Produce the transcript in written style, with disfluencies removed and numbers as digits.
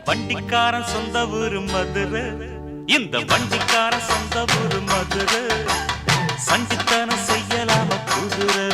வண்டிக்காரன் சொந்த ஊரு மதுரை, இந்த வண்டிக்காரன் சொந்த ஊரு மதுரை. சண்டித்தனம் செய்யலாம குதிரை